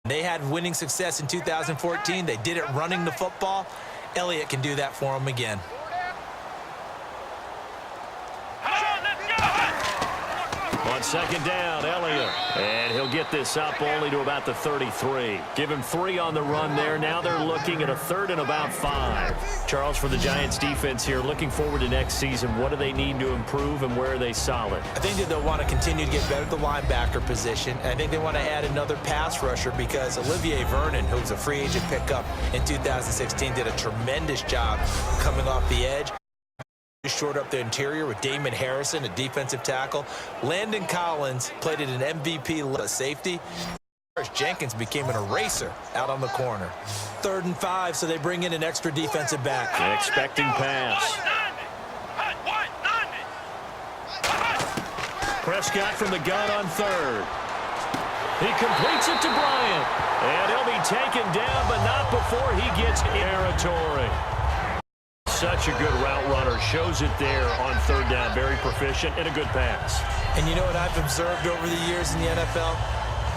They had winning success in 2014. They did it running the football. Elliott can do that for them again. On second down, Elliott. And he'll get this up only to about the 33. Give him 3 on the run there. Now they're looking at a 3rd and about 5. Charles, for the Giants defense here, looking forward to next season, what do they need to improve and where are they solid? I think that they'll want to continue to get better at the linebacker position. I think they want to add another pass rusher because Olivier Vernon, who was a free agent pickup in 2016, did a tremendous job coming off the edge. Short up the interior with Damon Harrison, a defensive tackle. Landon Collins played at an MVP safety. Jenkins became an eraser out on the corner. 3rd and 5, so they bring in an extra defensive back. Expecting pass. Prescott from the gun on 3rd. He completes it to Bryant. And he'll be taken down, but not before he gets territory. Such a good route runner. Shows it there on 3rd down. Very proficient and a good pass. And you know what I've observed over the years in the NFL?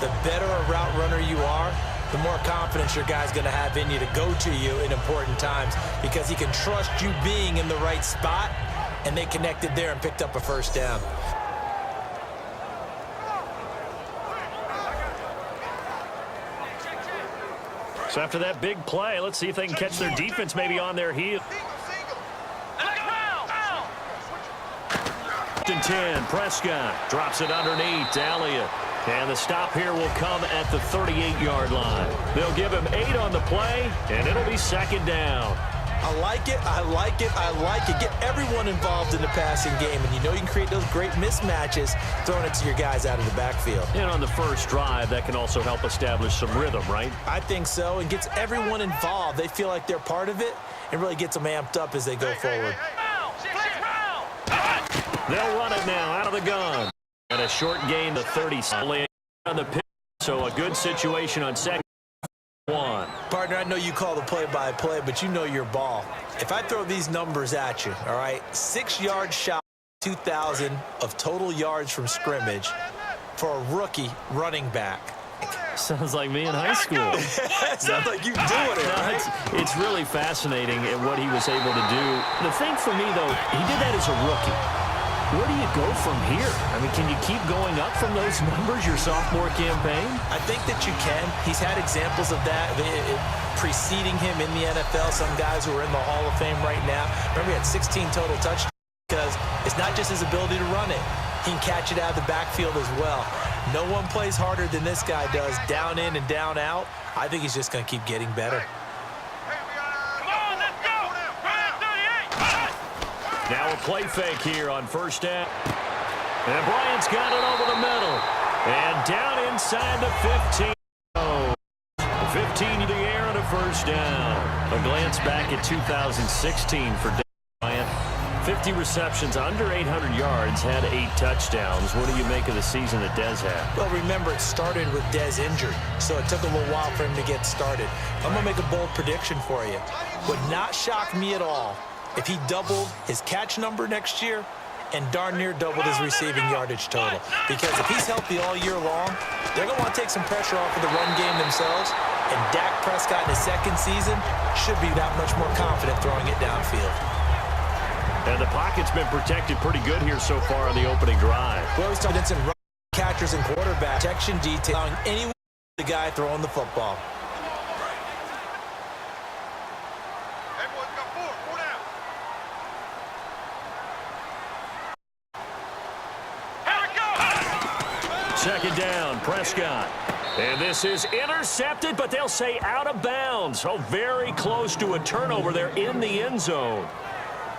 The better a route runner you are, the more confidence your guy's going to have in you to go to you in important times because he can trust you being in the right spot, and they connected there and picked up a 1st down. So after that big play, let's see if they can catch their defense maybe on their heel. 10, Prescott drops it underneath to Elliott. And the stop here will come at the 38-yard line. They'll give him 8 on the play, and it'll be 2nd down. I like it, I like it, I like it. Get everyone involved in the passing game, and you know you can create those great mismatches throwing it to your guys out of the backfield. And on the first drive, that can also help establish some rhythm, right? I think so, and gets everyone involved. They feel like they're part of it, and really gets them amped up as they go forward. They'll run it now out of the gun. And a short gain to 30 on the pitch, so a good situation on 2nd and 1. Partner, I know you call the play-by-play, but you know your ball. If I throw these numbers at you, all right, 6 yards shy, 2,000 of total yards from scrimmage for a rookie running back. Sounds like me in high school. Sounds like you doing it, right? It's really fascinating at what he was able to do. The thing for me, though, he did that as a rookie. Where do you go from here? I mean, can you keep going up from those numbers your sophomore campaign? I think that you can. He's had examples of that preceding him in the NFL. Some guys who are in the Hall of Fame right now. Remember, he had 16 total touchdowns because it's not just his ability to run it. He can catch it out of the backfield as well. No one plays harder than this guy does, down in and down out. I think he's just going to keep getting better. Now a play fake here on 1st down. And Bryant's got it over the middle. And down inside the 15. 15 in the air and a 1st down. A glance back at 2016 for Bryant. 50 receptions, under 800 yards, had 8 touchdowns. What do you make of the season that Dez had? Well, remember, it started with Dez injured, so it took a little while for him to get started. I'm going to make a bold prediction for you. Would not shock me at all if he doubled his catch number next year and darn near doubled his receiving yardage total. Because if he's healthy all year long, they're going to want to take some pressure off of the run game themselves, and Dak Prescott in his 2nd season should be that much more confident throwing it downfield. And the pocket's been protected pretty good here so far on the opening drive. Well, he's talking some catchers and quarterback protection detail, allowing anyone the guy throwing the football. Second down, Prescott. And this is intercepted, but they'll say out of bounds. Oh, very close to a turnover there in the end zone.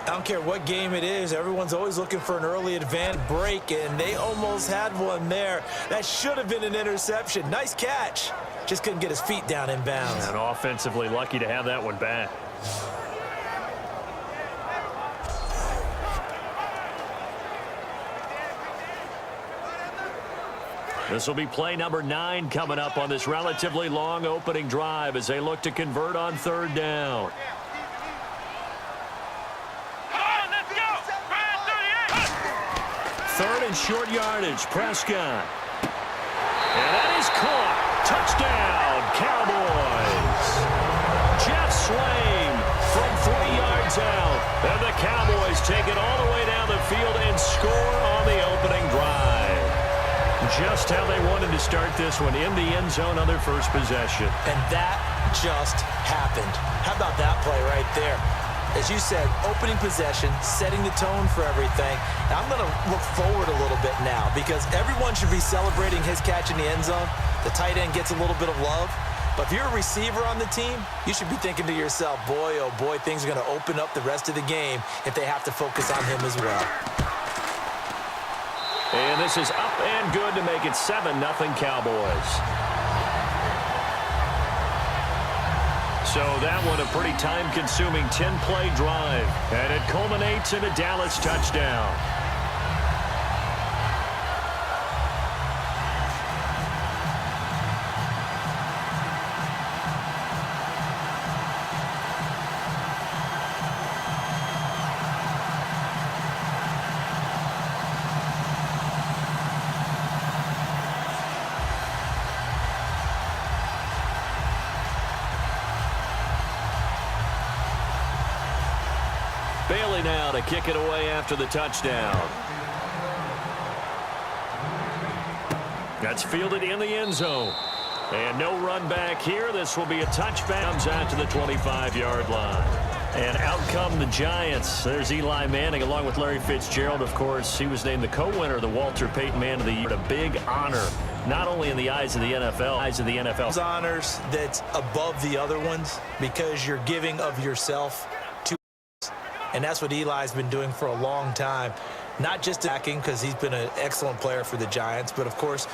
I don't care what game it is. Everyone's always looking for an early advance break, and they almost had one there. That should have been an interception. Nice catch. Just couldn't get his feet down in bounds. And offensively lucky to have that one back. This will be play number 9 coming up on this relatively long opening drive as they look to convert on 3rd down. Third and short yardage, Prescott. And that is caught. Touchdown, take it all the way down the field and score on the opening drive. Just how they wanted to start this one, in the end zone on their first possession. And that just happened. How about that play right there? As you said, opening possession, setting the tone for everything. Now, I'm going to look forward a little bit now because everyone should be celebrating his catch in the end zone. The tight end gets a little bit of love. But if you're a receiver on the team, you should be thinking to yourself, boy, oh boy, things are going to open up the rest of the game if they have to focus on him as well. And this is up and good to make it 7-0 Cowboys. So that one a pretty time-consuming 10-play drive. And it culminates in a Dallas touchdown. Bailey now to kick it away after the touchdown. That's fielded in the end zone. And no run back here. This will be a touchdown out to the 25-yard line. And out come the Giants. There's Eli Manning along with Larry Fitzgerald, of course. He was named the co-winner of the Walter Payton Man of the Year. A big honor, not only in the eyes of the NFL. Honors that's above the other ones because you're giving of yourself to. And that's what Eli's been doing for a long time. Not just attacking, because he's been an excellent player for the Giants, but, of course,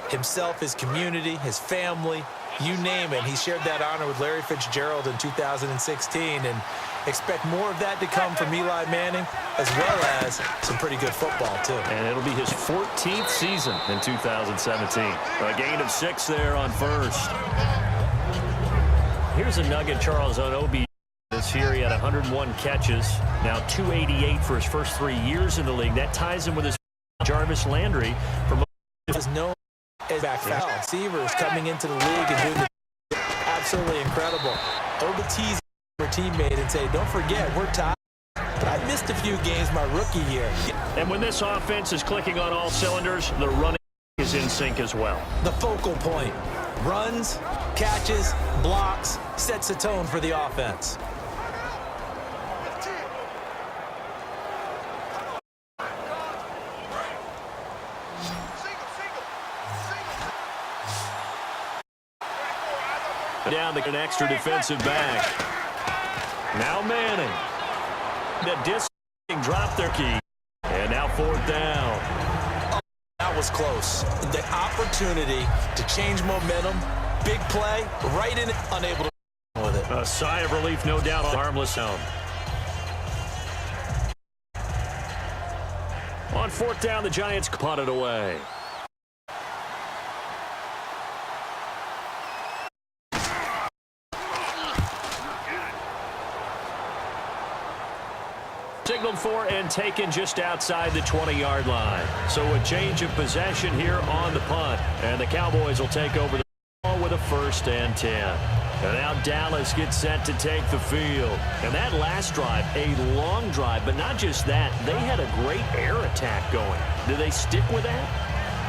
himself, his community, his family, you name it. He shared that honor with Larry Fitzgerald in 2016, and expect more of that to come from Eli Manning, as well as some pretty good football, too. And it'll be his 14th season in 2017. A gain of 6 there on first. Here's a nugget, Charles, on OB. This year he had 101 catches, now 288 for his first 3 years in the league. That ties him with his Jarvis Landry from is known as back foul. Receivers coming into the league and doing the absolutely incredible. Obat's her teammate and say, don't forget, we're tied. But I missed a few games my rookie year. And when this offense is clicking on all cylinders, the running is in sync as well. The focal point. Runs, catches, blocks, sets the tone for the offense. Down to an extra defensive back. Now Manning. The drop their key. And now 4th down. Oh, that was close. The opportunity to change momentum. Big play. Right in it. Unable to with it. A sigh of relief, no doubt, on harmless zone. On 4th down, the Giants punt it away. Signaled for and taken just outside the 20-yard line. So a change of possession here on the punt. And the Cowboys will take over the ball with a 1st and 10. And now Dallas gets set to take the field. And that last drive, a long drive, but not just that. They had a great air attack going. Do they stick with that?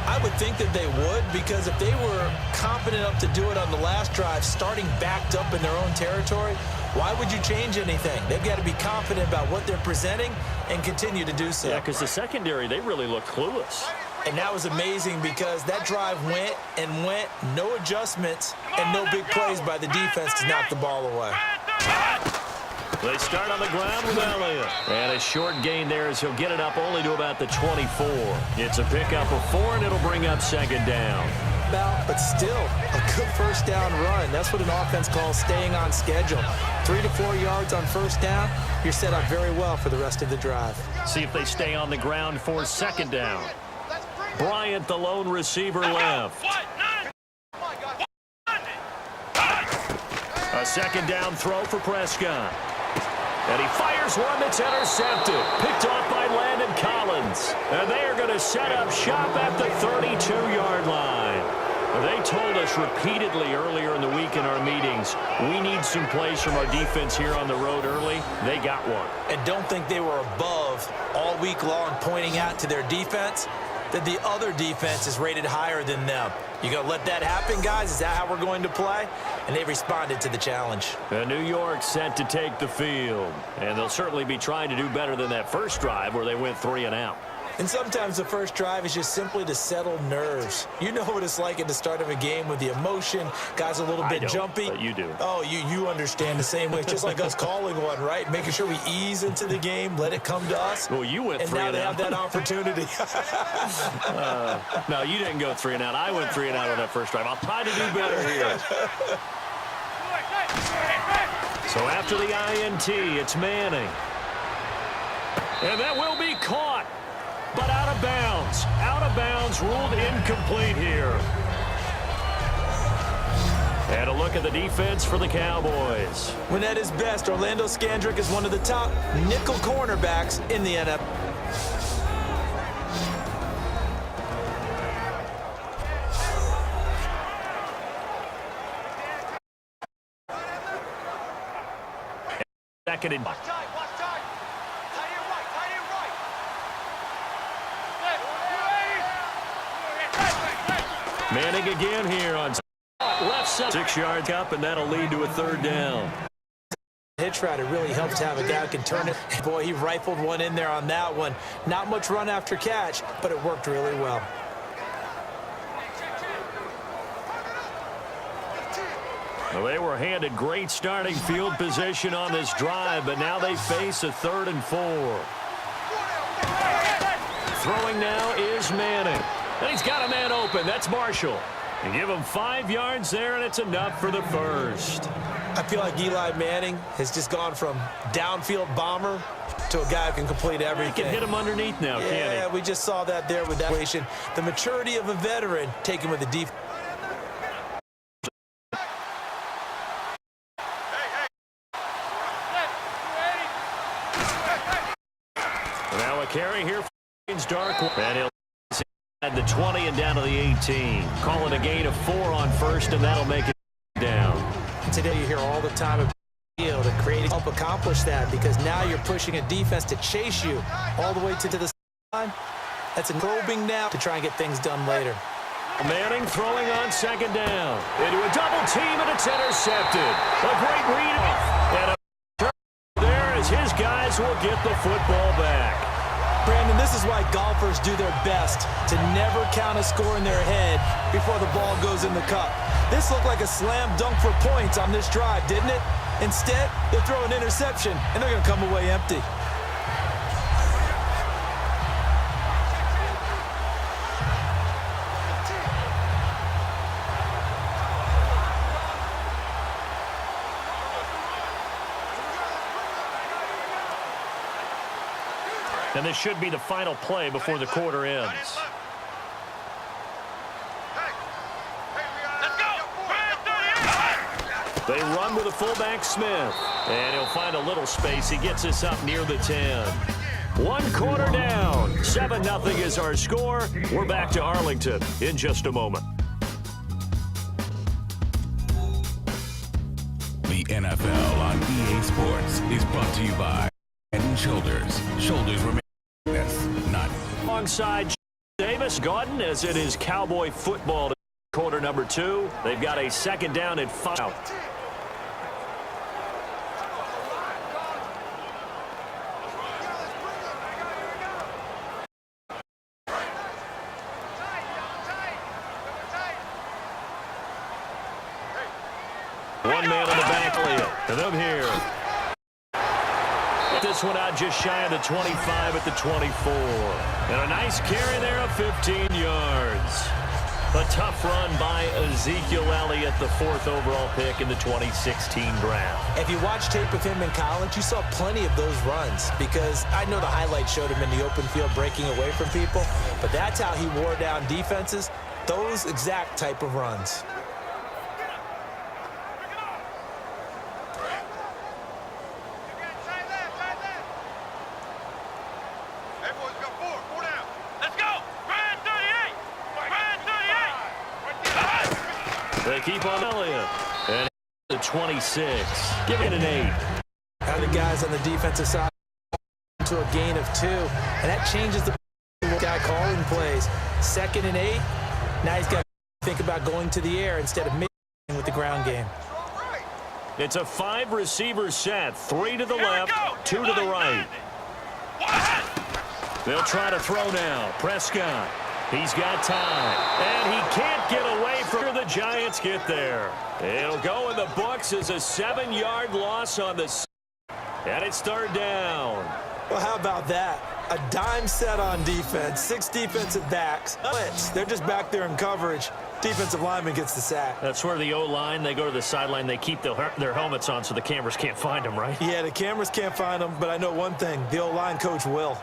I would think that they would, because if they were confident enough to do it on the last drive, starting backed up in their own territory, why would you change anything? They've got to be confident about what they're presenting and continue to do so. Yeah, because the secondary, they really look clueless. And that was amazing because that drive went and went, no adjustments, and no big plays by the defense to knock the ball away. They start on the ground with Elliott. And a short gain there as he'll get it up only to about the 24. It's a pickup of 4, and it'll bring up 2nd down. But still, a good 1st down run. That's what an offense calls staying on schedule. 3 to 4 yards on 1st down, you're set up very well for the rest of the drive. See if they stay on the ground for 2nd down. Bryant, the lone receiver, left. A 2nd down throw for Prescott. And he fires one that's intercepted. Picked off by Landon Collins. And they are going to set up shop at the 32-yard line. They told us repeatedly earlier in the week in our meetings, we need some plays from our defense here on the road early. They got one. And don't think they were above yourself all week long pointing out to their defense that the other defense is rated higher than them. You going to let that happen, guys? Is that how we're going to play? And they responded to the challenge. New York set to take the field. And they'll certainly be trying to do better than that first drive where they went 3 and out. And sometimes the first drive is just simply to settle nerves. You know what it's like at the start of a game with the emotion. Guys a little bit jumpy. But you do. Oh, you understand the same way. It's just like us calling one, right? Making sure we ease into the game, let it come to us. Well, you went 3 and out. And now they have that opportunity. No, you didn't go 3 and out. I went 3 and out on that first drive. I'll try to do better here. So after the INT, it's Manning. And that will be caught. But out of bounds. Out of bounds, ruled incomplete here. And a look at the defense for the Cowboys. When at his best, Orlando Scandrick is one of the top nickel cornerbacks in the NFL. Second and Manning again here on left side. 6 yards up, and that'll lead to a 3rd down. Hitch route, it really helps to have a guy who can turn it. Boy, he rifled one in there on that one. Not much run after catch, but it worked really well. Well, they were handed great starting field position on this drive, but now they face a 3rd and 4. Throwing now is Manning. And he's got a man open. That's Marshall. And give him 5 yards there, and it's enough for the first. I feel like Eli Manning has just gone from downfield bomber to a guy who can complete everything. He can hit him underneath now, can't he? Yeah, we just saw that there with that situation. The maturity of a veteran taken with the defense. Now a carry here for Dark. And he'll at the 20 and down to the 18. Call it a gain of 4 on first, and that'll make it down. Today you hear all the time about field and creating help accomplish that, because now you're pushing a defense to chase you all the way to the sideline. That's a probing now to try and get things done later. Manning throwing on 2nd down. Into a double team, and it's intercepted. A great read off. And a turn there as his guys will get the football back. Brandon, this is why golfers do their best to never count a score in their head before the ball goes in the cup. This looked like a slam dunk for points on this drive, didn't it? Instead, they throw an interception, and they're going to come away empty. And this should be the final play before the quarter ends. They run with a fullback, Smith. And he'll find a little space. He gets us up near the 10. 1 quarter down. 7-0 is our score. We're back to Arlington in just a moment. The NFL on EA Sports is brought to you by Head & Shoulders. Shoulders remain not. Alongside Davis Gordon, as it is Cowboy football. Quarter number 2. They've got a 2nd down and 5. One man on the back, and them here. This one out just shy of the 25 at the 24. And a nice carry there of 15 yards. A tough run by Ezekiel Elliott, the 4th overall pick in the 2016 draft. If you watch tape of him in college, you saw plenty of those runs, because I know the highlights showed him in the open field breaking away from people, but that's how he wore down defenses, those exact type of runs. They keep on Elliott. And the 26. Give it an 8. How the guys on the defensive side to a gain of 2, and that changes the guy calling plays. 2nd and 8, now he's got to think about going to the air instead of mixing with the ground game. It's a 5-receiver set. 3 to the left, 2 to the right. They'll try to throw now. Prescott. He's got time. And he can't get away from the Giants get there. It'll go in the books as a 7-yard loss on the... And it's 3rd down. Well, how about that? A dime set on defense, 6 defensive backs. Blitz. They're just back there in coverage. Defensive lineman gets the sack. That's where the O-line, they go to the sideline, they keep their helmets on so the cameras can't find them, right? Yeah, the cameras can't find them, but I know one thing. The O-line coach will.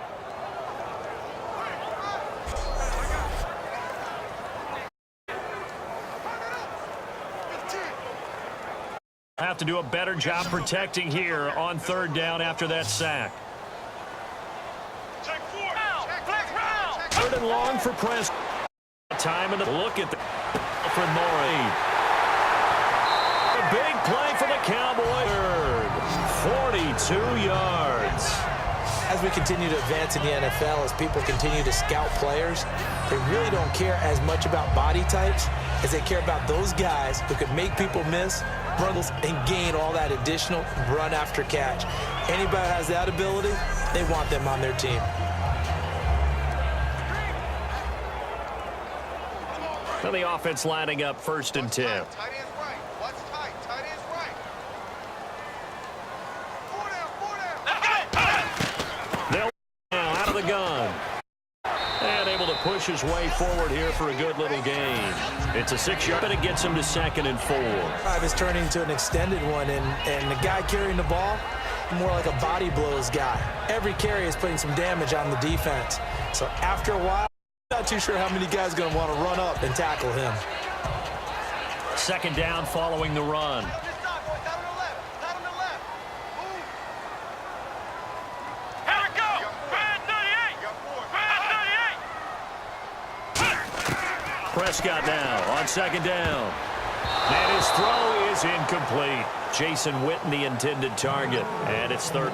Have to do a better job protecting here on 3rd down after that sack. 3rd and long for Prescott. Time in the look at the for Maury. A big play for the Cowboys. 42 yards. As we continue to advance in the NFL, as people continue to scout players, they really don't care as much about body types as they care about those guys who can make people miss, runs, and gain all that additional run after catch. Anybody who has that ability, they want them on their team. And the offense lining up 1st and 10. Tight end's right. What's tight? Tight end's right. 4 down. They'll now out of the gun. And able to push his way forward here for a good little gain. It's a 6-yard, but it gets him to 2nd and 4. Drive is turning into an extended one, and the guy carrying the ball, more like a body blows guy. Every carry is putting some damage on the defense. So after a while, not too sure how many guys are going to want to run up and tackle him. 2nd down following the run. Prescott now on 2nd down. And his throw is incomplete. Jason Witten, the intended target. And it's 3rd.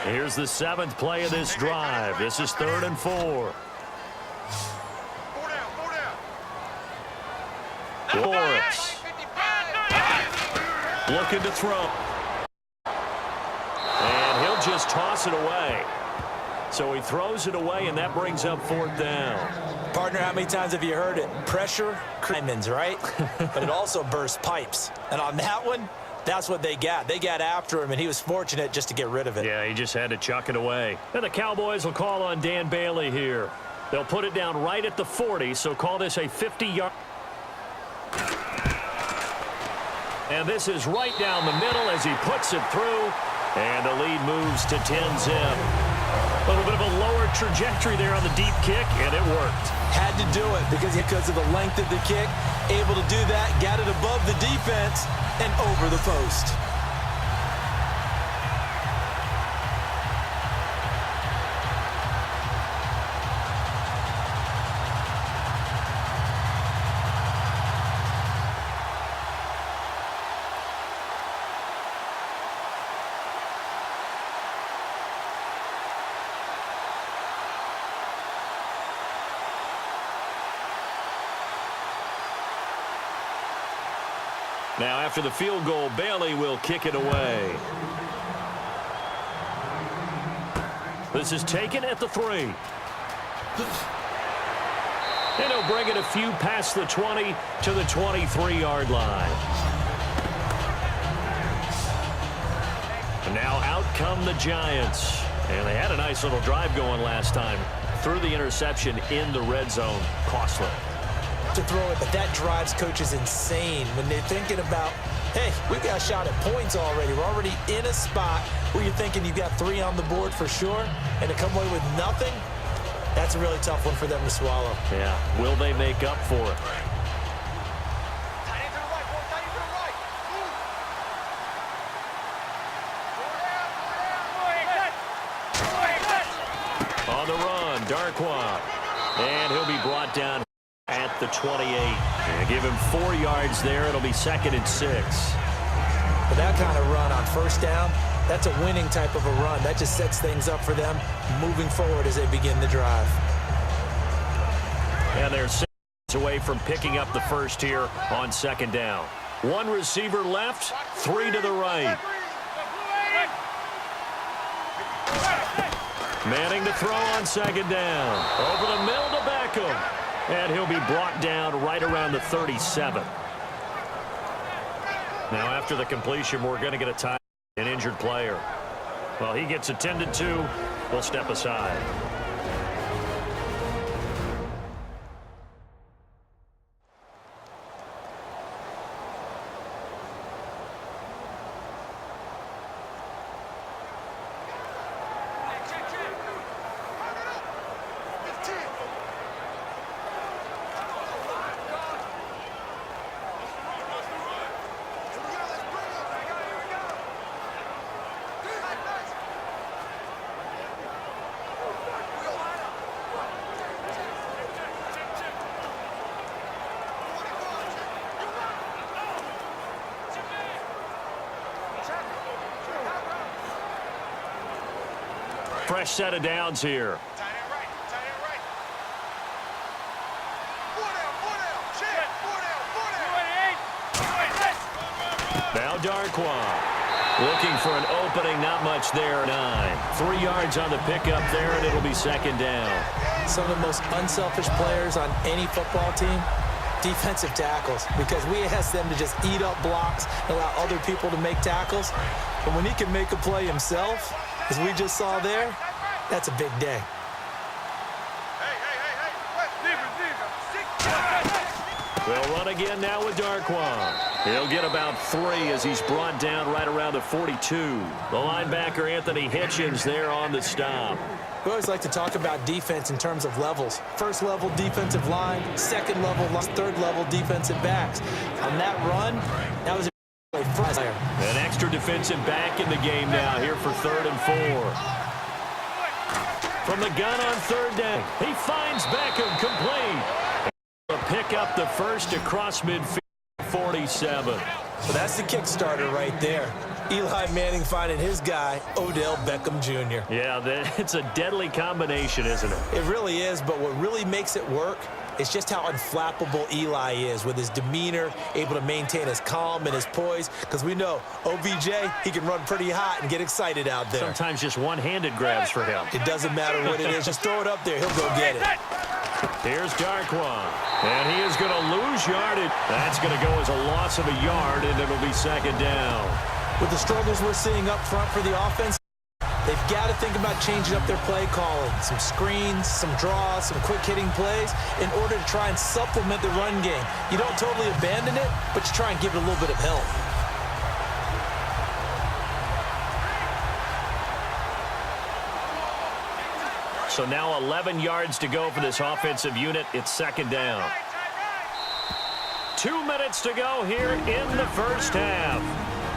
Here's the 7th play of this drive. This is 3rd and 4. 4 down. Lawrence. Looking to throw. And he'll just toss it away. So he throws it away, and that brings up 4th down. Partner, how many times have you heard it? Pressure, diamonds, right? But it also bursts pipes. And on that one, that's what they got. They got after him, and he was fortunate just to get rid of it. Yeah, he just had to chuck it away. And the Cowboys will call on Dan Bailey here. They'll put it down right at the 40, so call this a 50-yard. And this is right down the middle as he puts it through. And the lead moves to 10-zip. A little bit of a lower trajectory there on the deep kick, and it worked. Had to do it because of the length of the kick. Able to do that, got it above the defense and over the post. Now, after the field goal, Bailey will kick it away. This is taken at the 3. And he'll bring it a few past the 20 to the 23-yard line. And now out come the Giants. And they had a nice little drive going last time. Threw the interception in the red zone. Costly to throw it, but that drives coaches insane when they're thinking about, hey, we've got a shot at points already. We're already in a spot where you're thinking you've got 3 on the board for sure, and to come away with nothing, that's a really tough one for them to swallow. Yeah. Will they make up for it? On the run, Darkwa. And he'll be brought down. at the 28. And give him 4 yards there. It'll be 2nd and 6. But that kind of run on first down, that's a winning type of a run. That just sets things up for them moving forward as they begin the drive. And they're 6 away from picking up the first here on 2nd down. 1 receiver left, 3 to the right. Manning to throw on 2nd down. Over the middle to Beckham. And he'll be brought down right around the 37. Now after the completion, we're going to get a time, an injured player. Well, he gets attended to. We'll step aside. Fresh set of downs here. Tight end right. Tight end right. 4 down. Now Darquan. Looking for an opening, not much there. 9. 3 yards on the pickup there, and it'll be 2nd down. Some of the most unselfish players on any football team, defensive tackles, because we ask them to just eat up blocks and allow other people to make tackles. But when he can make a play himself, as we just saw there, that's a big day. They'll run again now with Darquan. He'll get about 3 as he's brought down right around the 42. The linebacker, Anthony Hitchens, there on the stop. We always like to talk about defense in terms of levels. First level defensive line, second level, third level defensive backs. On that run, that was a player. An extra defensive back in the game now here for 3rd and 4. From the gun on 3rd down, he finds Beckham complete. Pick up the first across midfield, 47. So that's the Kickstarter right there. Eli Manning finding his guy, Odell Beckham Jr. Yeah, it's a deadly combination, isn't it? It really is, but what really makes it work is just how unflappable Eli is with his demeanor, able to maintain his calm and his poise, because we know OBJ, he can run pretty hot and get excited out there. Sometimes just one-handed grabs for him. It doesn't matter what it is. Just throw it up there. He'll go get it. Here's Darquan, and he is going to lose yardage. That's going to go as a loss of a yard, and it'll be 2nd down. With the struggles we're seeing up front for the offense, they've got to think about changing up their play calling. Some screens, some draws, some quick-hitting plays in order to try and supplement the run game. You don't totally abandon it, but you try and give it a little bit of help. So now 11 yards to go for this offensive unit. It's 2nd down. 2 minutes to go here in the first half.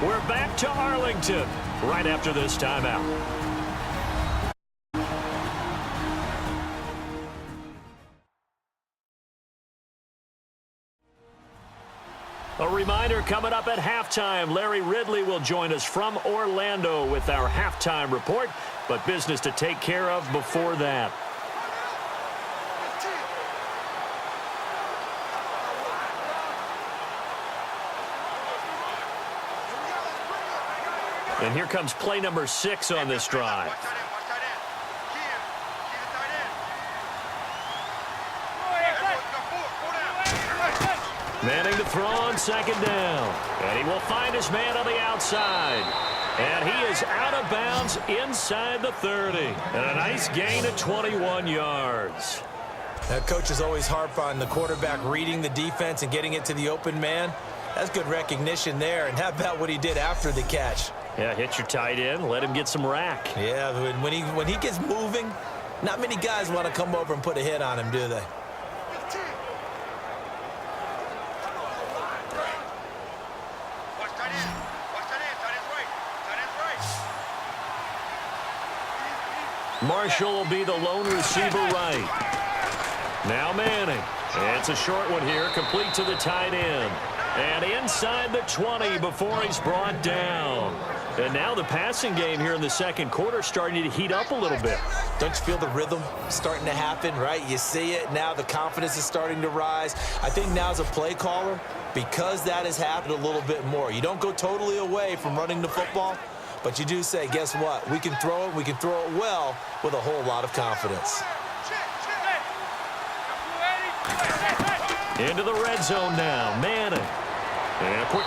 We're back to Arlington right after this timeout. A reminder coming up at halftime. Larry Ridley will join us from Orlando with our halftime report, but business to take care of before that. And here comes play number 6 on this drive. Manning to throw on 2nd down. And he will find his man on the outside. And he is out of bounds inside the 30. And a nice gain of 21 yards. That coach is always harp on the quarterback reading the defense and getting it to the open man. That's good recognition there. And how about what he did after the catch? Yeah, hit your tight end. Let him get some rack. Yeah, when he gets moving, not many guys want to come over and put a hit on him, do they? Marshall will be the lone receiver right. Now Manning. It's a short one here, complete to the tight end. And inside the 20 before he's brought down. And now the passing game here in the second quarter starting to heat up a little bit. Don't you feel the rhythm starting to happen, right? You see it. Now the confidence is starting to rise. I think now as a play caller, because that has happened a little bit more. You don't go totally away from running the football, but you do say, guess what? We can throw it. We can throw it well with a whole lot of confidence. Into the red zone now. Manning. And a quick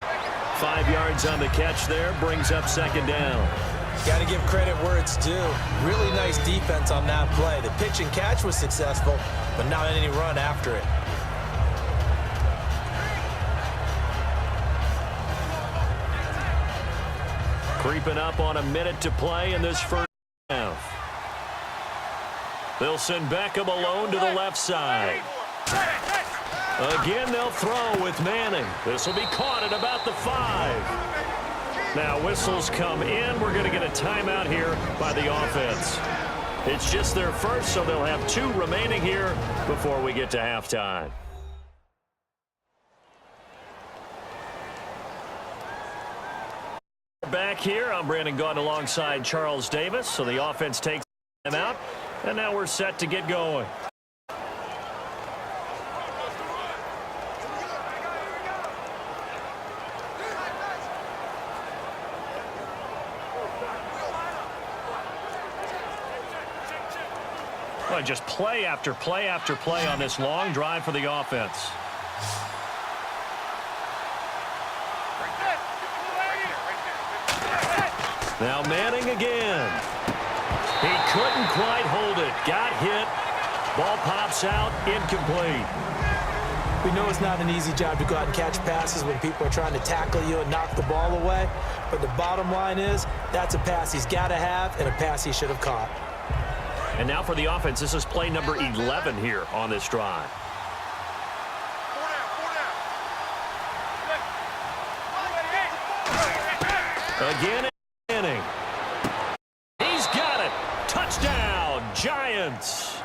5 yards on the catch there. Brings up second down. Got to give credit where it's due. Really nice defense on that play. The pitch and catch was successful, but not any run after it. Creeping up on a minute to play in this first half. They'll send Beckham alone to the left side. Again, they'll throw with Manning. This will be caught at about the 5. Now, whistles come in. We're going to get a timeout here by the offense. It's just their first, so they'll have 2 remaining here before we get to halftime. Back here, I'm Brandon Gaudin alongside Charles Davis. So the offense takes them out, and now we're set to get going. Well, just play after play after play on this long drive for the offense. Now Manning again. He couldn't quite hold it. Got hit. Ball pops out. Incomplete. We know it's not an easy job to go out and catch passes when people are trying to tackle you and knock the ball away. But the bottom line is that's a pass he's got to have and a pass he should have caught. And now for the offense, this is play number 11 here on this drive. Again, Manning. He's got it. Touchdown, Giants.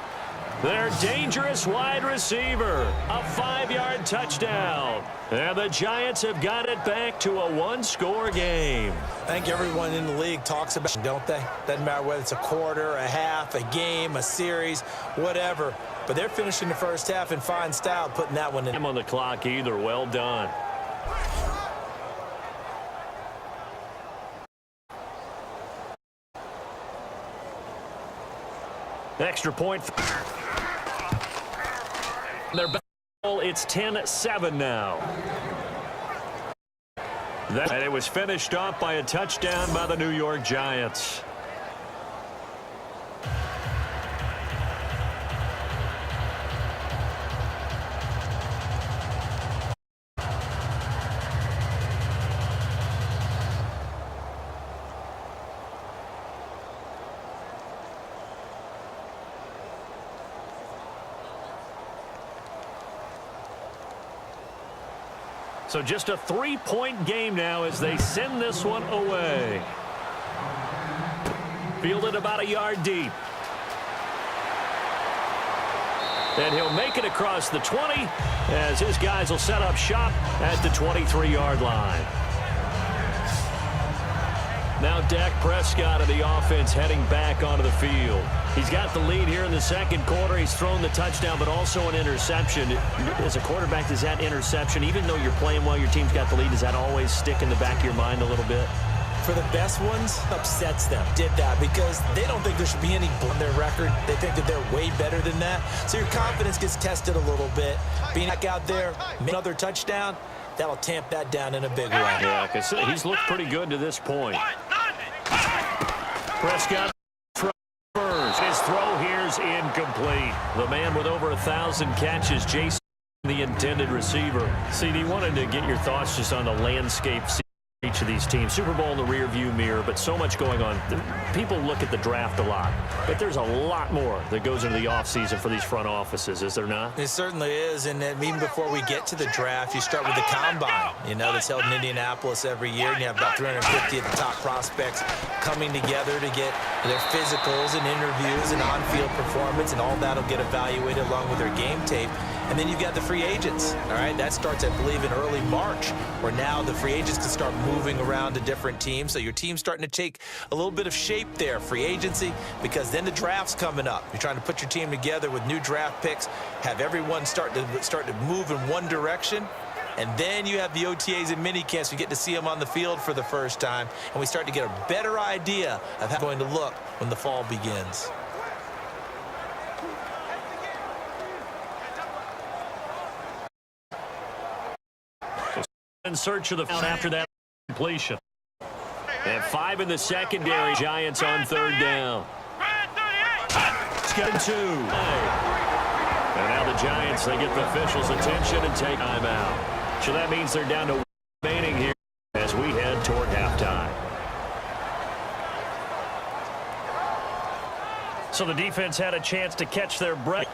Their dangerous wide receiver. A 5-yard touchdown. And the Giants have got it back to a 1-score game. I think everyone in the league talks about it, don't they? Doesn't matter whether it's a quarter, a half, a game, a series, whatever. But they're finishing the first half in fine style, putting that one in. I'm on the clock either. Well done. Extra point. They're back. It's 10-7 now. And it was finished off by a touchdown by the New York Giants. So just a 3-point game now as they send this one away. Fielded about a yard deep. And he'll make it across the 20 as his guys will set up shop at the 23-yard line. Now Dak Prescott of the offense heading back onto the field. He's got the lead here in the second quarter. He's thrown the touchdown, but also an interception. As a quarterback, does that interception, even though you're playing well, your team's got the lead, does that always stick in the back of your mind a little bit? For the best ones, upsets them. Did that because they don't think there should be any on their record. They think that they're way better than that. So your confidence gets tested a little bit. Being back out there, another touchdown, that'll tamp that down in a big way. Yeah, because he's looked pretty good to this point. Prescott. His throw here's incomplete. The man with over 1,000 catches, Jason, the intended receiver. CD, wanted to get your thoughts just on the landscape each of these teams. Super Bowl in the rearview mirror, but so much going on. People look at the draft a lot, but there's a lot more that goes into the offseason for these front offices, is there not? It certainly is, and then even before we get to the draft, you start with the combine, that's held in Indianapolis every year, and you have about 350 of the top prospects coming together to get their physicals and interviews and on-field performance, and all that will get evaluated along with their game tape. And then you've got the free agents, all right? That starts, I believe, in early March, where now the free agents can start moving around to different teams. So your team's starting to take a little bit of shape there, free agency, because then the draft's coming up. You're trying to put your team together with new draft picks, have everyone start to move in one direction. And then you have the OTAs and mini camps. You get to see them on the field for the first time, and we start to get a better idea of how it's going to look when the fall begins. In search of the foul after that completion. And 5 in the secondary. Giants on 3rd down. It's got 2. And now the Giants, they get the officials' attention and take time out. So that means they're down to remaining here as we head toward halftime. So the defense had a chance to catch their breath.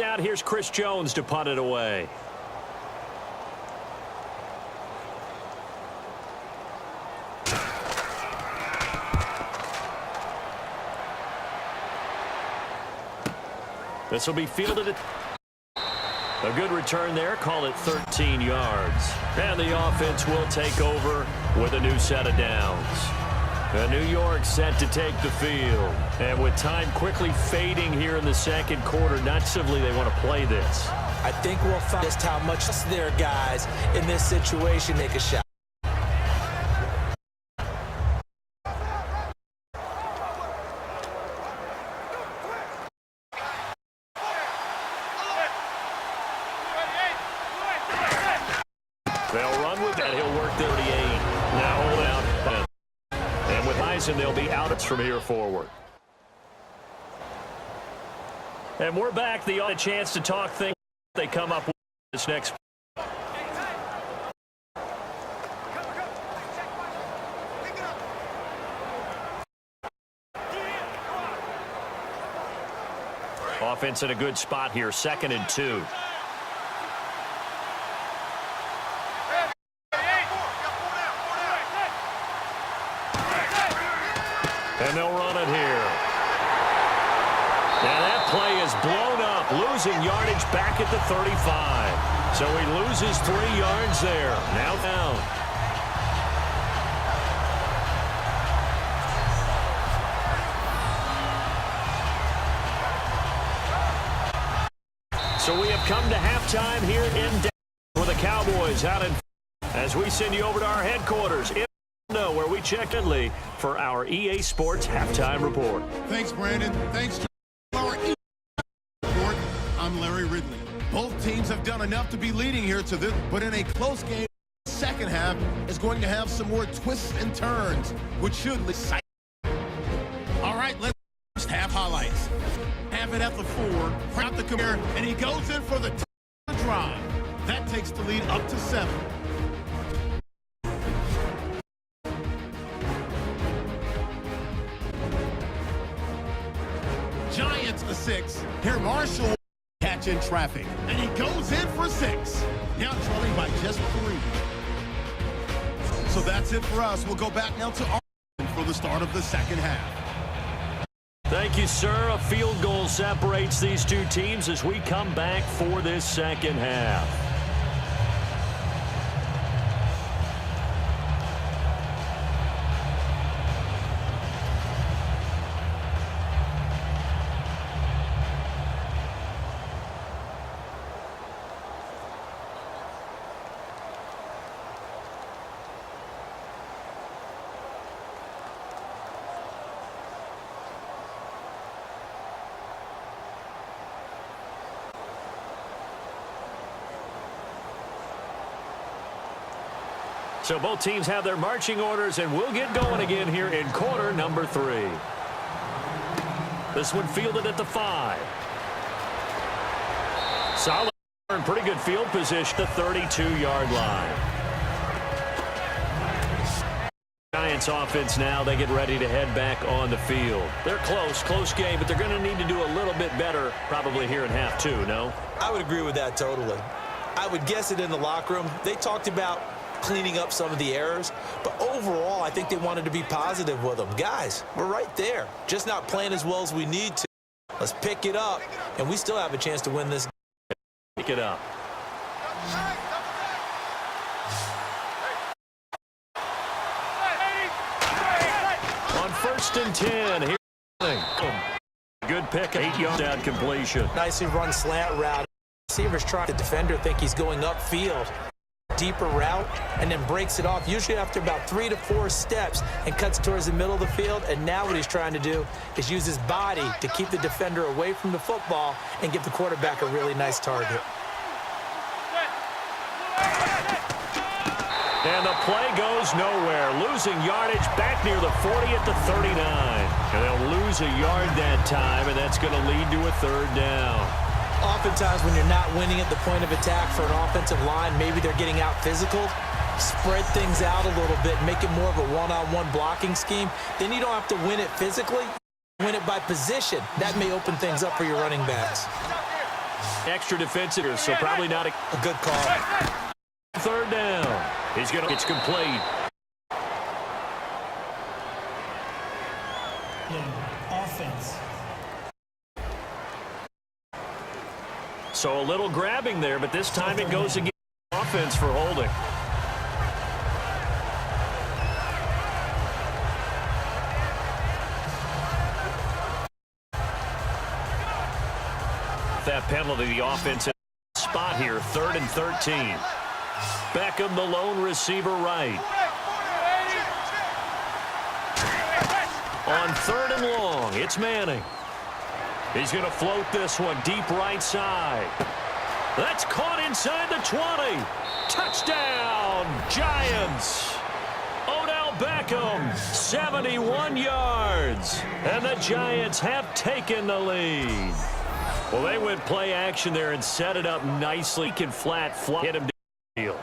Out. Here's Chris Jones to punt it away. This will be fielded at a good return there. Call it 13 yards. And the offense will take over with a new set of downs. New York set to take the field. And with time quickly fading here in the second quarter, not simply they want to play this. I think we'll find just how much their guys in this situation make a shot. They'll run with that. He'll work 38. Now hold out. And with Eisen, they'll be out from here forward. And we're back. The only chance to talk things they come up with this next. Offense in a good spot here. 2nd and 2. And they'll run it here. And that play is blown up, losing yardage back at the 35. So he loses 3 yards there. Now down. So we have come to halftime here in Dallas for the Cowboys out in as we send you over to our headquarters in where we check Italy for our EA Sports halftime report. Thanks, Brandon. Thanks to our EA report. I'm Larry Ridley. Both teams have done enough to be leading here to this, but in a close game, the second half is going to have some more twists and turns, which should excite. All right, let's first half highlights. Have it at the 4, out the career, and he goes in for the drive. That takes the lead up to 7. Giants a 6. Here Marshall catch in traffic. And he goes in for 6. Now trailing by just 3. So that's it for us. We'll go back now to Arlington for the start of the second half. Thank you, sir. A field goal separates these two teams as we come back for this second half. So both teams have their marching orders, and we'll get going again here in quarter number 3. This one fielded at the 5. Solid, pretty good field position, the 32-yard line. Giants offense now, they get ready to head back on the field. They're close game, but they're going to need to do a little bit better probably here in half 2, no? I would agree with that totally. I would guess it in the locker room. They talked about cleaning up some of the errors, but overall, I think they wanted to be positive with them. Guys, we're right there, just not playing as well as we need to. Let's pick it up, and we still have a chance to win this. Pick it up. On 1st and 10, here. Good pick, 8-yard out completion. Nicely run slant route. Receivers trying, the defender think he's going upfield. Deeper route, and then breaks it off, usually after about 3 to 4 steps, and cuts towards the middle of the field. And now what he's trying to do is use his body to keep the defender away from the football and give the quarterback a really nice target. And the play goes nowhere. Losing yardage back near the 40 at the 39. And they'll lose a yard that time, and that's going to lead to a 3rd down. Oftentimes when you're not winning at the point of attack for an offensive line, maybe they're getting out physical, spread things out a little bit, make it more of a one-on-one blocking scheme. Then you don't have to win it physically, win it by position. That may open things up for your running backs. Extra defensive, so probably not a good call. 3rd down. He's going to get complete. Offense. So a little grabbing there, but this time it goes against offense for holding. That penalty, the offense in the spot here, 3rd and 13. Beckham, the lone receiver right. On 3rd and long, it's Manning. He's going to float this one deep right side. That's caught inside the 20. Touchdown, Giants. Odell Beckham, 71 yards. And the Giants have taken the lead. Well, they went play action there and set it up nicely. Can flat hit him.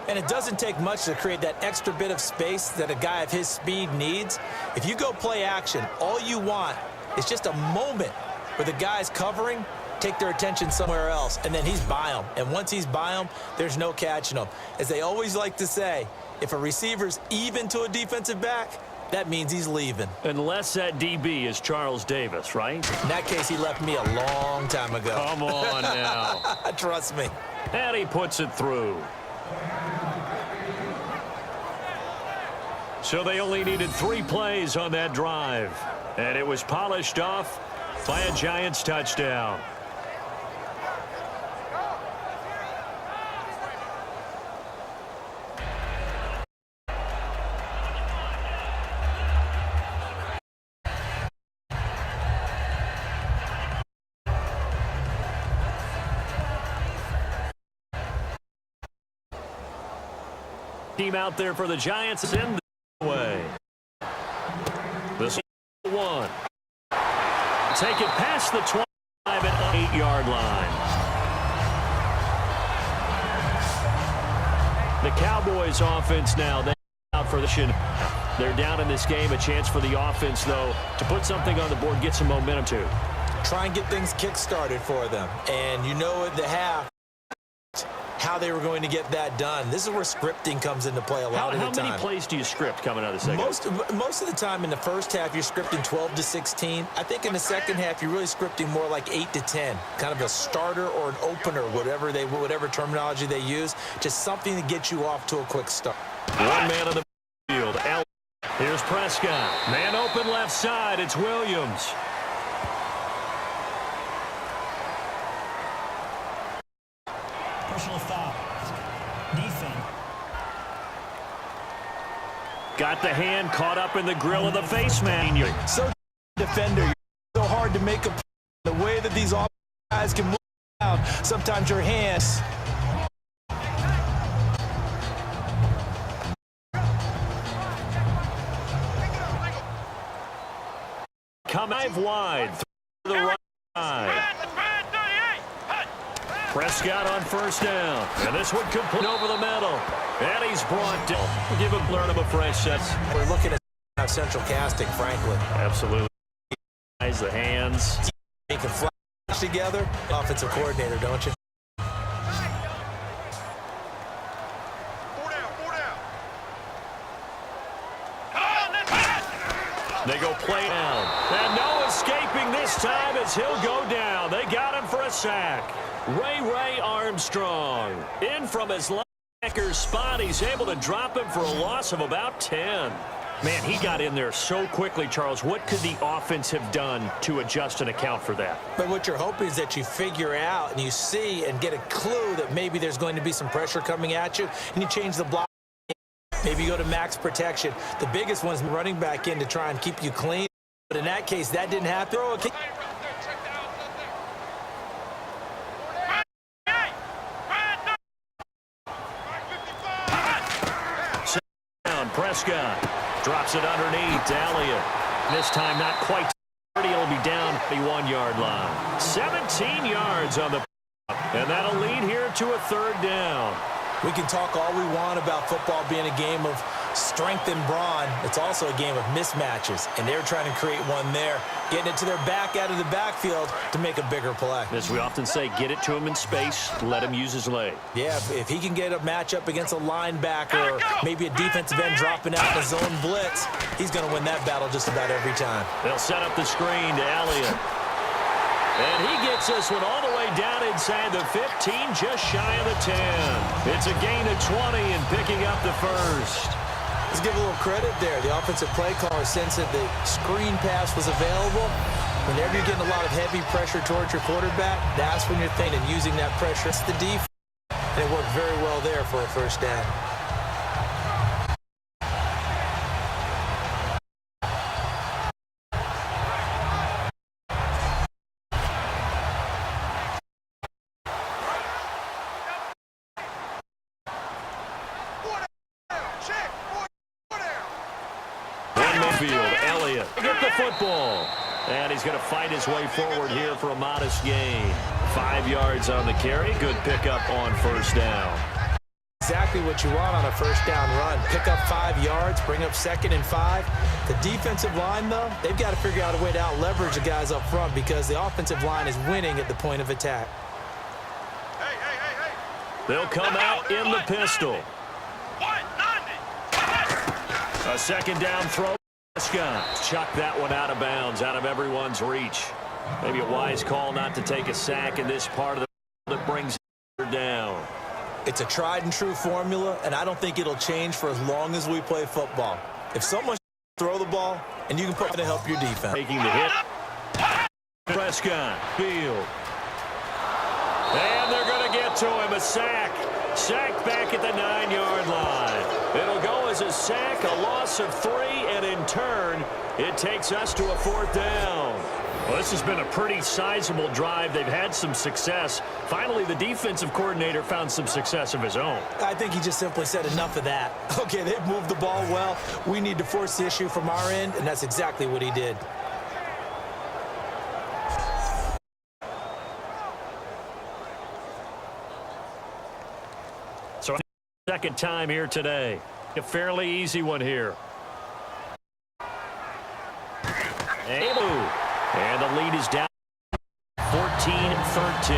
And it doesn't take much to create that extra bit of space that a guy of his speed needs. If you go play action, all you want is just a moment where the guy's covering, take their attention somewhere else, and then he's by them. And once he's by them, there's no catching them. As they always like to say, if a receiver's even to a defensive back, that means he's leaving. Unless that DB is Charles Davis, right? In that case, he left me a long time ago. Come on now. Trust me. And he puts it through. So they only needed 3 plays on that drive. And it was polished off by a Giants touchdown. Team out there for the Giants is in the way. This one. Take it past the 25 at 8-yard line. The Cowboys offense now, they out for the shin. They're down in this game. A chance for the offense, though, to put something on the board, get some momentum too. Try and get things kick-started for them. And you know at the half how they were going to get that done. This is where scripting comes into play a lot of the time. How many plays do you script coming out of the second? Most of the time in the first half, you're scripting 12 to 16. I think in the second half, you're really scripting more like 8 to 10. Kind of a starter or an opener, whatever terminology they use. Just something to get you off to a quick start. One man on the field. Here's Prescott. Man open left side. It's Williams. Personal foul. Defense. Got the hand caught up in the grill of the face man. So defender, so hard to make a the way that these guys can move around. Sometimes your hands. Come wide. To the right side. Prescott on first down. And this one complete over the middle. And he's brought down. Give him, learn him a fresh set. We're looking at central casting, frankly. Absolutely. The hands. They can flash together. Offensive coordinator, don't you? They go play down. And no escaping this time as he'll go down. They got him for a sack. Ray Armstrong in from his linebacker spot. He's able to drop him for a loss of about 10. Man, he got in there so quickly, Charles. What could the offense have done to adjust and account for that? But what you're hoping is that you figure out and you see and get a clue that maybe there's going to be some pressure coming at you, and you change the block. Maybe you go to max protection. The biggest one's running back in to try and keep you clean. But in that case, that didn't happen. Prescott drops it underneath to Elliott. This time not quite 30. It'll be down the 1-yard line. 17 yards on the and that'll lead here to a third down. We can talk all we want about football being a game of strength and brawn. It's also a game of mismatches, and they're trying to create one there, getting it to their back out of the backfield to make a bigger play. As we often say, get it to him in space, let him use his leg. Yeah, if he can get a matchup against a linebacker or maybe a defensive end dropping out in a zone blitz, he's going to win that battle just about every time. They'll set up the screen to Elliott. And he gets this one all the way down inside the 15, just shy of the 10. It's a gain of 20 and picking up the first. Let's give a little credit there. The offensive play caller sensed that the screen pass was available. Whenever you're getting a lot of heavy pressure towards your quarterback, that's when you're thinking using that pressure. It's the defense. And it worked very well there for a first down. Elliott get the football. And he's going to fight his way forward here for a modest gain. 5 yards on the carry. Good pickup on first down. Exactly what you want on a first down run. Pick up 5 yards, bring up 2nd and 5. The defensive line, though, they've got to figure out a way to out-leverage the guys up front because the offensive line is winning at the point of attack. They'll come out in the pistol. A second down throw. Prescott chuck that one out of bounds, out of everyone's reach. Maybe a wise call not to take a sack in this part of the that brings her down. It's a tried and true formula, and I don't think it'll change for as long as we play football. If someone throw the ball, and you can put it to help your defense. Taking the hit. Prescott, field. And they're going to get to him, a sack. Sack back at the 9-yard line. It'll go as a sack, a loss of 3, and in turn, it takes us to a 4th down. Well, this has been a pretty sizable drive. They've had some success. Finally, the defensive coordinator found some success of his own. I think he just simply said enough of that. Okay, they've moved the ball well. We need to force the issue from our end, and that's exactly what he did. So, second time here today. A fairly easy one here. And the lead is down 14-13.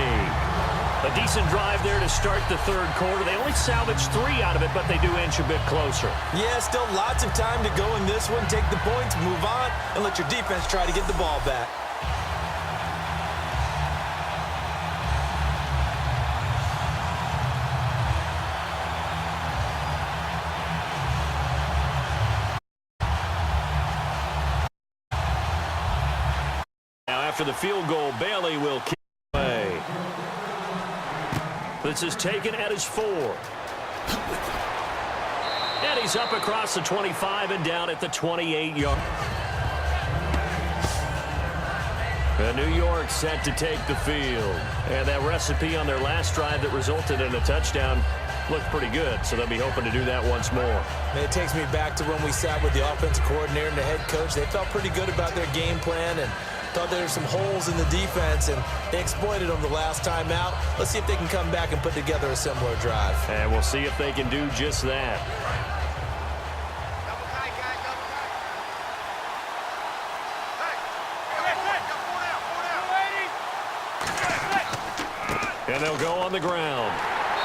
A decent drive there to start the third quarter. They only salvaged 3 out of it, but they do inch a bit closer. Yeah, still lots of time to go in this one. Take the points, move on, and let your defense try to get the ball back. After the field goal, Bailey will kick away. This is taken at his 4. And he's up across the 25 and down at the 28-yard. New York set to take the field. And that recipe on their last drive that resulted in a touchdown looked pretty good, so they'll be hoping to do that once more. It takes me back to when we sat with the offensive coordinator and the head coach. They felt pretty good about their game plan and thought there were some holes in the defense, and they exploited them the last time out. Let's see if they can come back and put together a similar drive. And we'll see if they can do just that. And they'll go on the ground.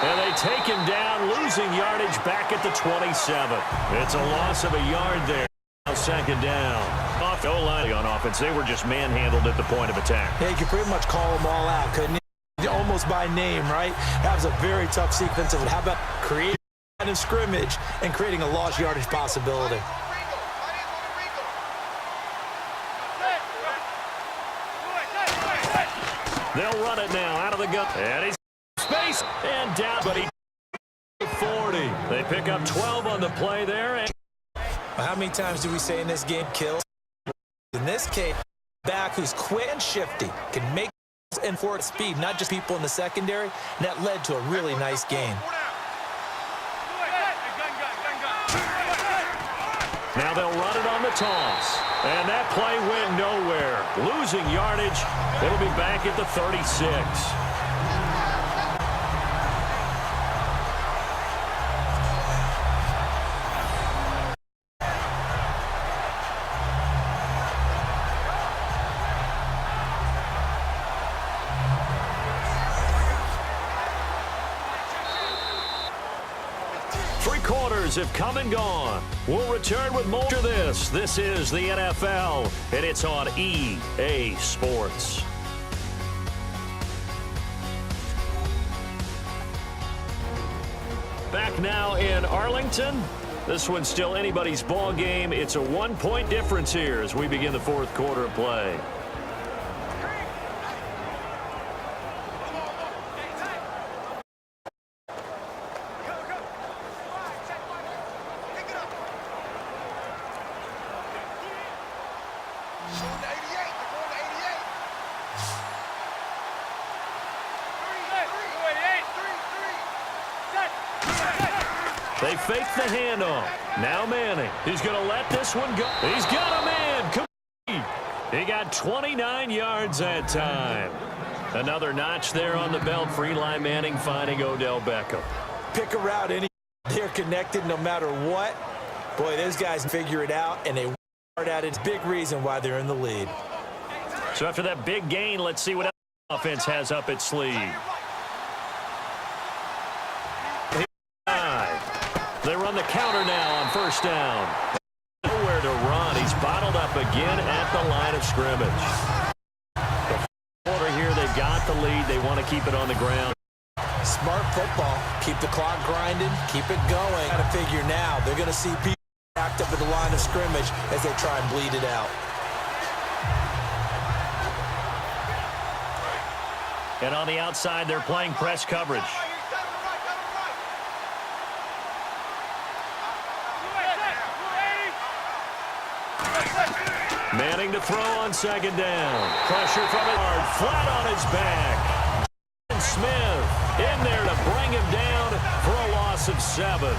And they take him down, losing yardage back at the 27. It's a loss of a yard there. Now second down. Off the line on offense. They were just manhandled at the point of attack. Yeah, you could pretty much call them all out, couldn't you? Almost by name, right? That was a very tough sequence of it. How about creating a line of scrimmage and creating a lost yardage possibility? They'll run it now out of the gun. And he's space and down, but he 40. They pick up 12 on the play there. And how many times do we say in this game, kills? In this case, back who's quick and shifty can make and forward speed, not just people in the secondary. And that led to a really nice game. Now they'll run it on the toss. And that play went nowhere. Losing yardage. It'll be back at the 36. 3 quarters have come and gone. We'll return with more to this. This is the NFL, and it's on EA Sports. Back now in Arlington. This one's still anybody's ball game. It's a 1-point difference here as we begin the 4th quarter of play. They fake the handoff. Now Manning. He's going to let this one go. He's got a man. Complete. He got 29 yards that time. Another notch there on the belt for Eli Manning finding Odell Beckham. Pick a route any. They're connected no matter what. Boy, those guys figure it out, and they work hard at it. It's a big reason why they're in the lead. So after that big gain, let's see what offense has up its sleeve. They run the counter now on first down. Nowhere to run. He's bottled up again at the line of scrimmage. The quarter here, they've got the lead. They want to keep it on the ground. Smart football. Keep the clock grinding. Keep it going. Got to figure now. They're going to see people backed up at the line of scrimmage as they try and bleed it out. And on the outside, they're playing press coverage. Manning to throw on second down. Pressure from it. Flat on his back. Smith in there to bring him down for a loss of 7.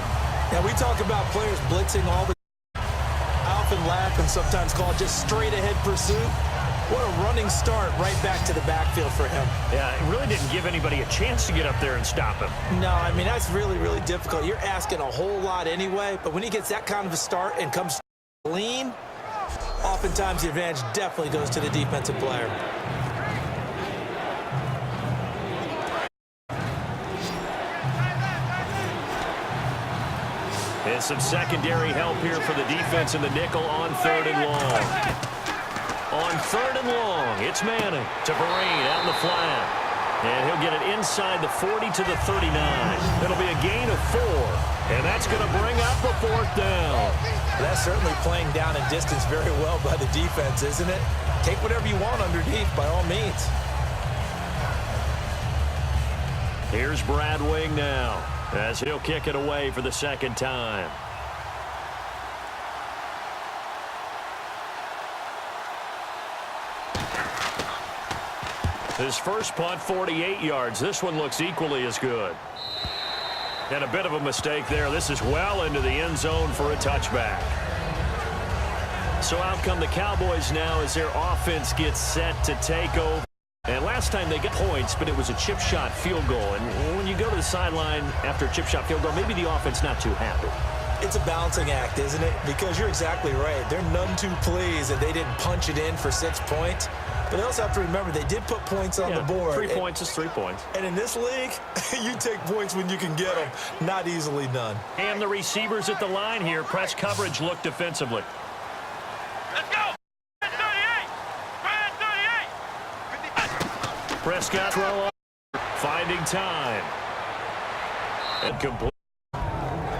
Now, we talk about players blitzing all the I often laugh and sometimes call it just straight-ahead pursuit. What a running start right back to the backfield for him. Yeah, it really didn't give anybody a chance to get up there and stop him. No, I mean, that's really, really difficult. You're asking a whole lot anyway, but when he gets that kind of a start and comes clean, oftentimes the advantage definitely goes to the defensive player. And some secondary help here for the defense in the nickel on 3rd and long. On 3rd and long, it's Manning to Vereen out in the flat. And he'll get it inside the 40 to the 39. It'll be a gain of 4. And that's going to bring up the 4th down. That's certainly playing down in distance very well by the defense, isn't it? Take whatever you want underneath, by all means. Here's Brad Wing now, as he'll kick it away for the 2nd time. His first punt, 48 yards. This one looks equally as good. And a bit of a mistake there. This is well into the end zone for a touchback. So out come the Cowboys now as their offense gets set to take over. And last time they got points, but it was a chip shot field goal. And when you go to the sideline after a chip shot field goal, maybe the offense not too happy. It's a balancing act, isn't it? Because you're exactly right. They're none too pleased that they didn't punch it in for 6 points. But they also have to remember they did put points on the board. 3 points is 3 points. And in this league, you take points when you can get them. Not easily done. And the receivers at the line here. Press coverage look defensively. Let's go. 38. 38. Prescott throw up. Finding time. And complete.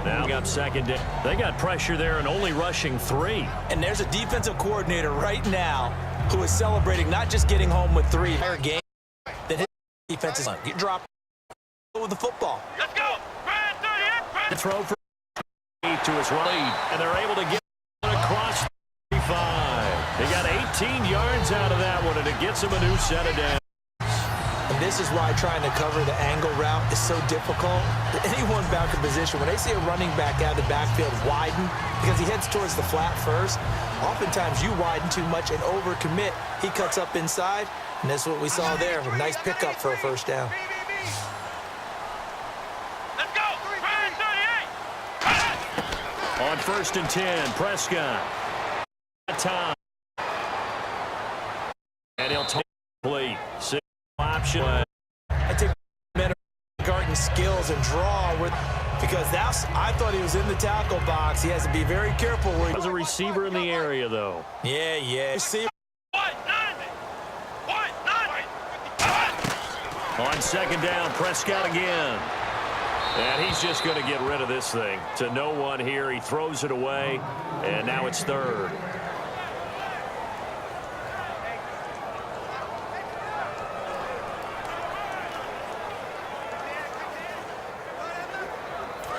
Now got second down. They got pressure there and only rushing 3. And there's a defensive coordinator right now who is celebrating not just getting home with 3 entire game, then his defense is on. You drop with the football. Let's go. 38. Throw for to his right, and they're able to get across 35. They got 18 yards out of that one, and it gets them a new set of downs. And this is why trying to cover the angle route is so difficult. Anyone back in position, when they see a running back out of the backfield widen, because he heads towards the flat first, oftentimes you widen too much and overcommit. He cuts up inside, and that's what we saw there. A nice pickup for a first down. Let's go. 38. On 1st and 10, Prescott. Time. And he'll take play. Option. I take Garden skills and draw with, because I thought he was in the tackle box. He has to be very careful where he was a receiver in the area, though. Yeah. Receiver. On 2nd down, Prescott again. And he's just going to get rid of this thing. To no one here. He throws it away, and now it's 3rd.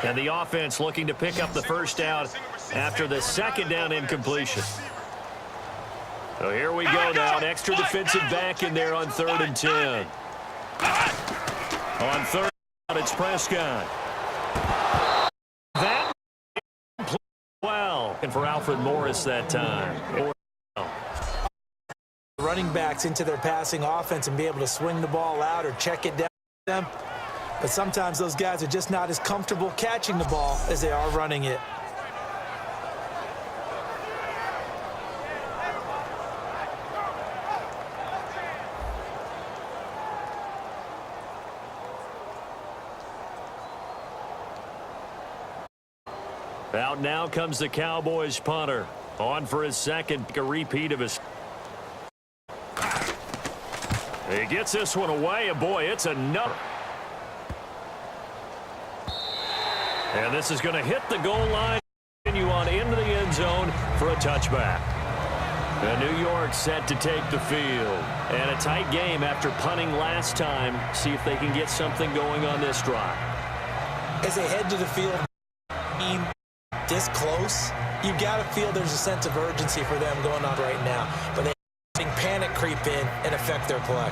And the offense looking to pick up the first down after the 2nd down incompletion. So here we go now. An extra defensive back in there on 3rd and 10. On 3rd down, it's Prescott. That well. And for Alfred Morris that time. Running backs into their passing offense and be able to swing the ball out or check it down to them. But sometimes those guys are just not as comfortable catching the ball as they are running it. Out now comes the Cowboys punter. On for his second, a repeat of his. He gets this one away, and boy, it's another. And this is going to hit the goal line, continue on into the end zone for a touchback. And New York set to take the field. And a tight game after punting last time. See if they can get something going on this drive. As they head to the field, this close, you got to feel there's a sense of urgency for them going on right now. But they letting panic creep in and affect their play.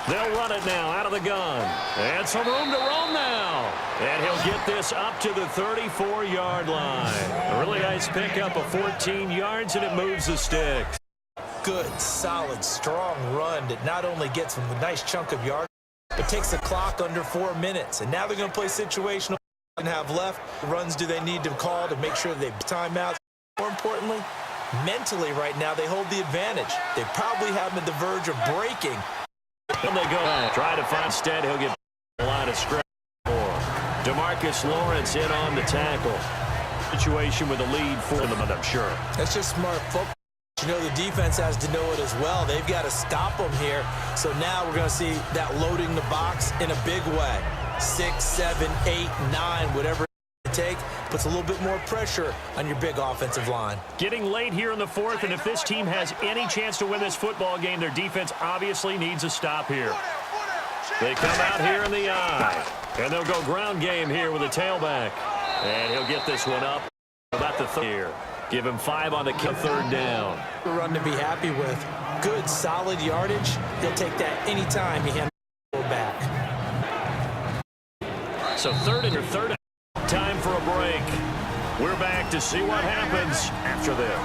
They'll run it now out of the gun. And some room to roam now. And he'll get this up to the 34-yard line. A really nice pickup of 14 yards, and it moves the sticks. Good, solid, strong run that not only gets them a nice chunk of yards, but takes the clock under 4 minutes. And now they're going to play situational and have left. Runs do they need to call to make sure they timeouts? More importantly, mentally right now, they hold the advantage. They probably have them at the verge of breaking. And they go try to find Stead. He'll get a line of script. DeMarcus Lawrence in on the tackle. Situation with a lead for them, I'm sure. That's just smart football. You know, the defense has to know it as well. They've got to stop them here. So now we're going to see that loading the box in a big way. 6, 7, 8, 9, whatever it takes, puts a little bit more pressure on your big offensive line. Getting late here in the 4th, and if this team has any chance to win this football game, their defense obviously needs a stop here. They come out here in the eye. And they'll go ground game here with a tailback. And he'll get this one up about the third here. Give him 5 on the third down. A run to be happy with. Good, solid yardage. He'll take that anytime he hands the ball back. So third and your third. Time for a break. We're back to see what happens after this.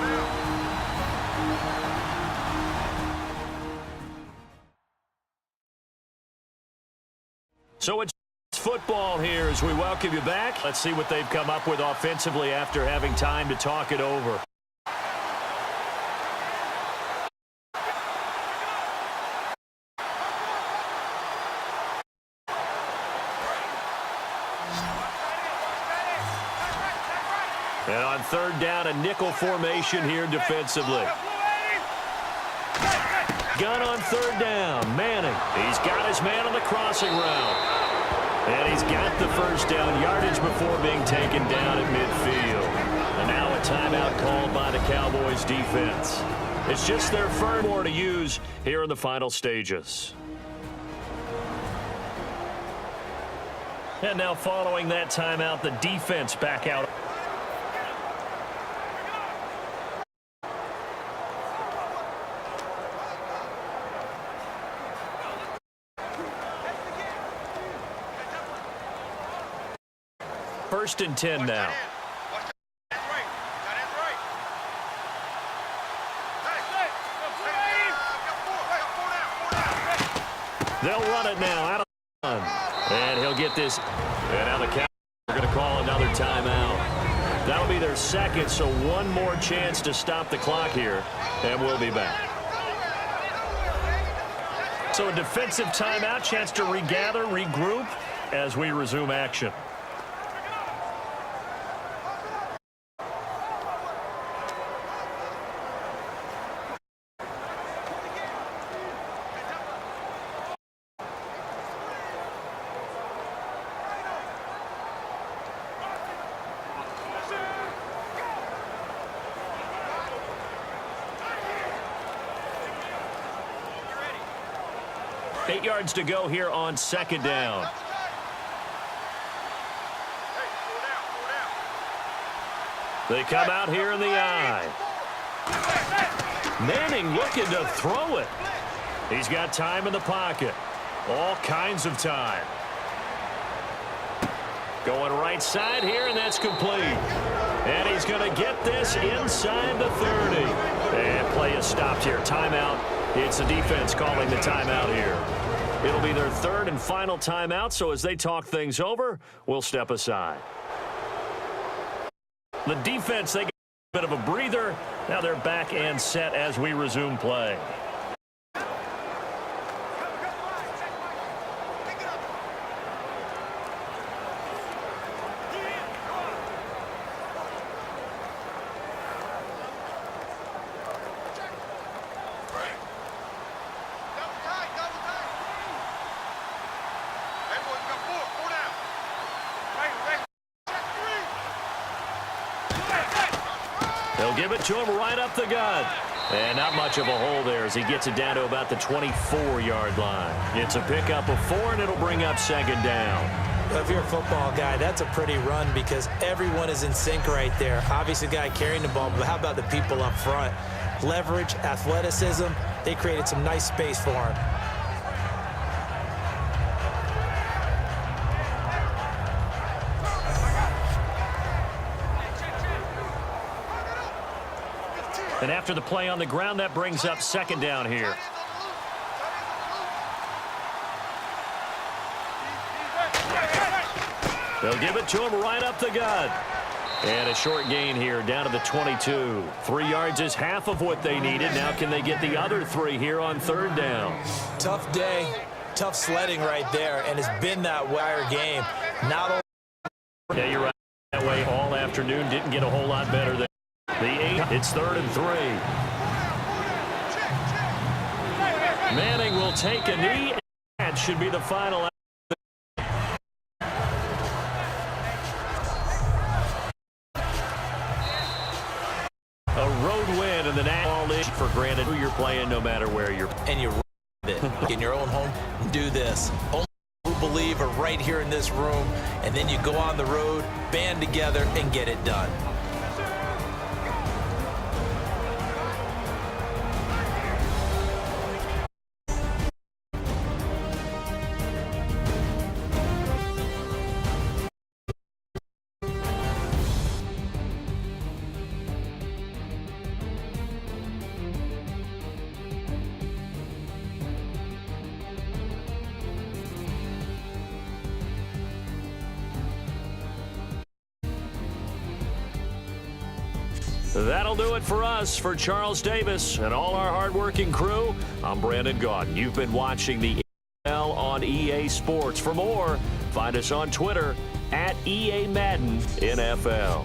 So it's football here as we welcome you back. Let's see what they've come up with offensively after having time to talk it over. And on third down, a nickel formation here defensively. Gun on third down. Manning. He's got his man on the crossing route. And he's got the first down yardage before being taken down at midfield. And now a timeout called by the Cowboys defense. It's just their first more to use here in the final stages. And now following that timeout, the defense back out. First and 10 now. They'll run it now out of the run. And he'll get this. And now the Cowboys are going to call another timeout. That'll be their second, so one more chance to stop the clock here. And we'll be back. So a defensive timeout, chance to regather, regroup as we resume action. Eight yards to go here on second down. They come out here in the eye. Manning looking to throw it. He's got time in the pocket. All kinds of time. Going right side here, and that's complete. And he's going to get this inside the 30. And play is stopped here. Timeout. It's the defense calling the timeout here. It'll be their third and final timeout, so as they talk things over, we'll step aside. The defense, they get a bit of a breather. Now they're back and set as we resume play. They'll give it to him right up the gut. And not much of a hole there as he gets it down to about the 24-yard line. It's a pickup of 4, and it'll bring up second down. If you're a football guy, that's a pretty run because everyone is in sync right there. Obviously, the guy carrying the ball, but how about the people up front? Leverage, athleticism, they created some nice space for him. And after the play on the ground, that brings up second down here. They'll give it to him right up the gut. And a short gain here down to the 22. 3 yards is half of what they needed. Now can they get the other 3 here on third down? Tough day, tough sledding right there, and it's been that wire game. Not only yeah, you're right. That way all afternoon didn't get a whole lot better than the 8. It's 3rd and 3. Manning will take a knee. That should be the final. A road win in the National League for granted. You're playing no matter where you're. And you it. it. In your own home, do this. Only who believe are right here in this room, and then you go on the road, band together, and get it done. That'll do it for us. For Charles Davis and all our hardworking crew, I'm Brandon Gaudin. You've been watching the NFL on EA Sports. For more, find us on Twitter @EA Madden NFL.